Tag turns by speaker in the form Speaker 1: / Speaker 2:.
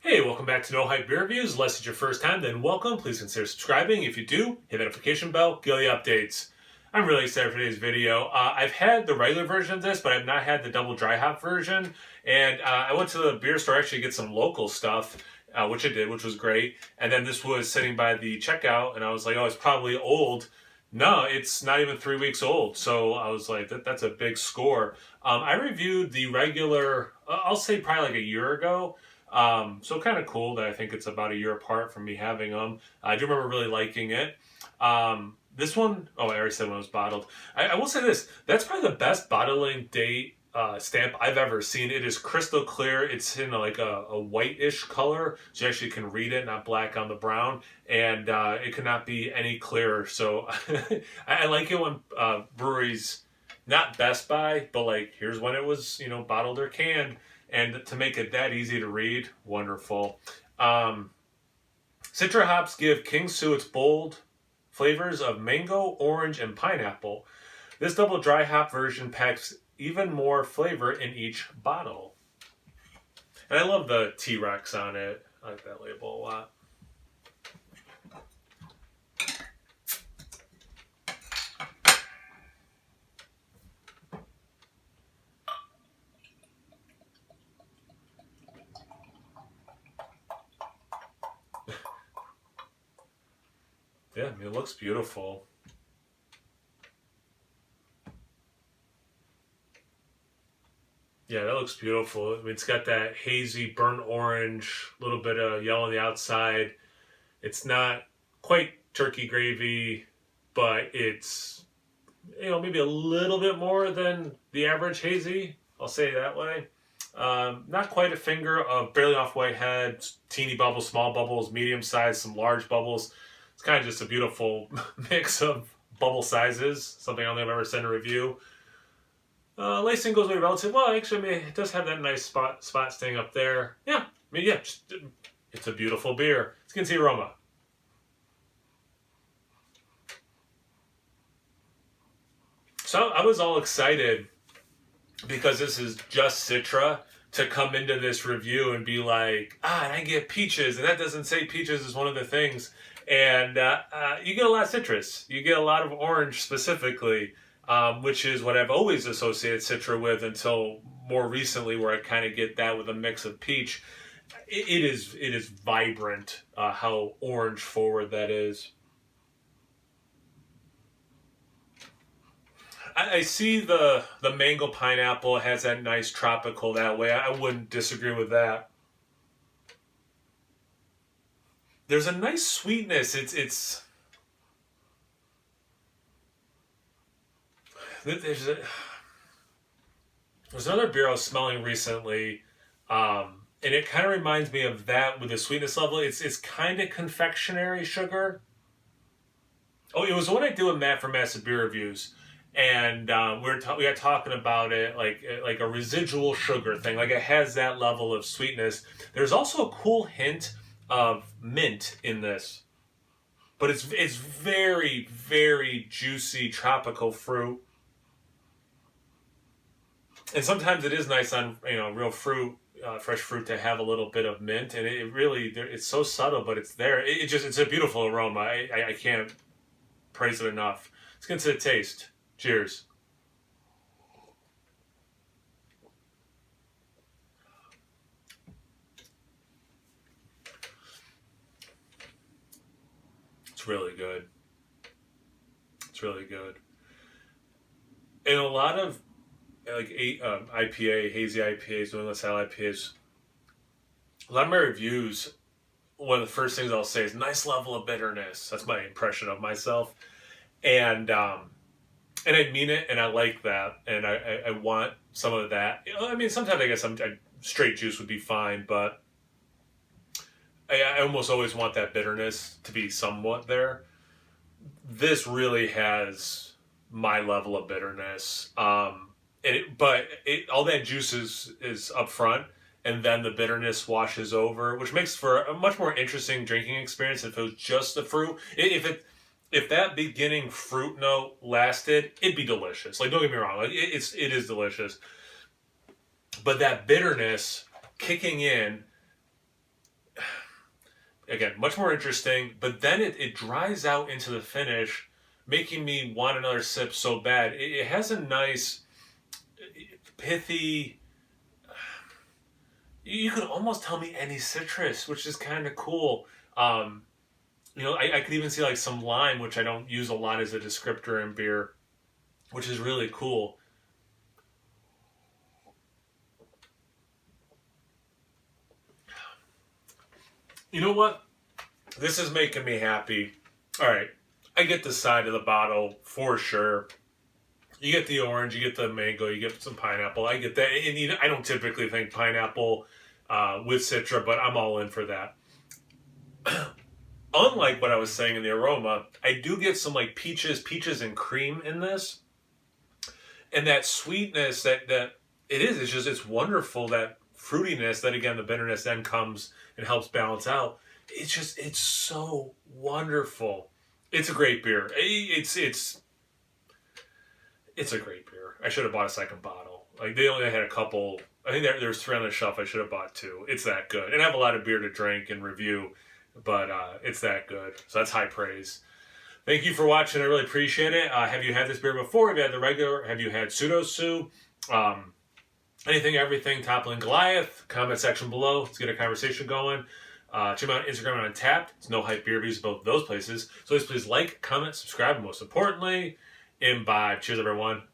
Speaker 1: Hey, welcome back to No Hype Beer Reviews. Unless it's your first time, then welcome. Please consider subscribing. If you do, hit the notification bell, get all the updates. I'm really excited for today's video. I've had the regular version of this, but I've not had the double dry hop version. And I went to the beer store actually to get some local stuff, which I did, which was great. And then this was sitting by the checkout, and I was like, oh, it's probably old. No, it's not even 3 weeks old. So I was like, that's a big score. I reviewed the regular, I'll say probably like a year ago. So kind of cool that I think it's about a year apart from me having them. I do remember really liking it. This one, oh, I already said when it was bottled. I will say this, that's probably the best bottling date stamp I've ever seen. It is crystal clear. It's in like a whitish color, so you actually can read it, not black on the brown, and it could not be any clearer. So I like it when breweries, not Best Buy, but like here's when it was, bottled or canned. And to make it that easy to read, wonderful. Citra hops give King Sue its bold flavors of mango, orange, and pineapple. This double dry hop version packs even more flavor in each bottle. And I love the T-Rex on it. I like that label a lot. Yeah, it looks beautiful. Yeah, that looks beautiful. I mean, it's got that hazy burnt orange, a little bit of yellow on the outside. It's not quite turkey gravy, but it's, maybe a little bit more than the average hazy. I'll say it that way. Not quite a finger of barely off white head, teeny bubbles, small bubbles, medium size, some large bubbles. It's kind of just a beautiful mix of bubble sizes, something I don't think I've ever sent a review. Lacing goes away relative well. Actually, it does have that nice spot staying up there. Yeah, it's a beautiful beer. Let's get into the aroma. So I was all excited because this is just Citra to come into this review and be like, and I get peaches, and that doesn't say peaches is one of the things. And you get a lot of citrus. You get a lot of orange specifically, which is what I've always associated Citra with until more recently, where I kind of get that with a mix of peach. It is vibrant how orange forward that is. I see the mango pineapple has that nice tropical that way. I wouldn't disagree with that. There's a nice sweetness. There's another beer I was smelling recently, and it kind of reminds me of that with the sweetness level. It's kind of confectionery sugar. Oh, it was the one I did with Matt from Massive Beer Reviews, and we got talking about it like a residual sugar thing. Like it has that level of sweetness. There's also a cool hint of mint in this, but it's very, very juicy tropical fruit, and sometimes it is nice on real fruit, fresh fruit, to have a little bit of mint, and it really, it's so subtle, but it's there. It's a beautiful aroma. I can't praise it enough. Let's get into the taste. Cheers. It's really good. It's really good. And a lot of IPA, hazy IPAs, New England style IPAs, a lot of my reviews, one of the first things I'll say is nice level of bitterness. That's my impression of myself. And I mean it, and I like that, and I want some of that. I mean, sometimes I guess straight juice would be fine, but I almost always want that bitterness to be somewhat there. This really has my level of bitterness, all that juice is up front, and then the bitterness washes over, which makes for a much more interesting drinking experience if it was just the fruit. If that beginning fruit note lasted, it'd be delicious. Like, don't get me wrong, like it is delicious. But that bitterness kicking in Again, much more interesting, but then it dries out into the finish, making me want another sip so bad. It has a nice, pithy, you could almost tell me any citrus, which is kind of cool. I could even see like some lime, which I don't use a lot as a descriptor in beer, which is really cool. You know what? This is making me happy. All right, I get the side of the bottle for sure. You get the orange, you get the mango, you get some pineapple. I get that. And I don't typically think pineapple with Citra, but I'm all in for that. Unlike what I was saying in the aroma, I do get some like peaches and cream in this. And that sweetness that it's wonderful, that fruitiness that again the bitterness then comes and helps balance out. It's so wonderful. It's a great beer. It's a great beer. I should have bought a second bottle. Like they only had a couple. I think there's 3 on the shelf. I should have bought 2. It's that good. And I have a lot of beer to drink and review, but it's that good. So that's high praise. Thank you for watching. I really appreciate it. Have you had this beer before? Have you had the regular? Have you had Pseudo Sue? Anything, everything, Toppling, Goliath. Comment section below. Let's get a conversation going. Check me out on Instagram and Untapped. It's No Hype Beer Reviews, both those places. So please like, comment, subscribe, and most importantly, imbibe. Cheers, everyone.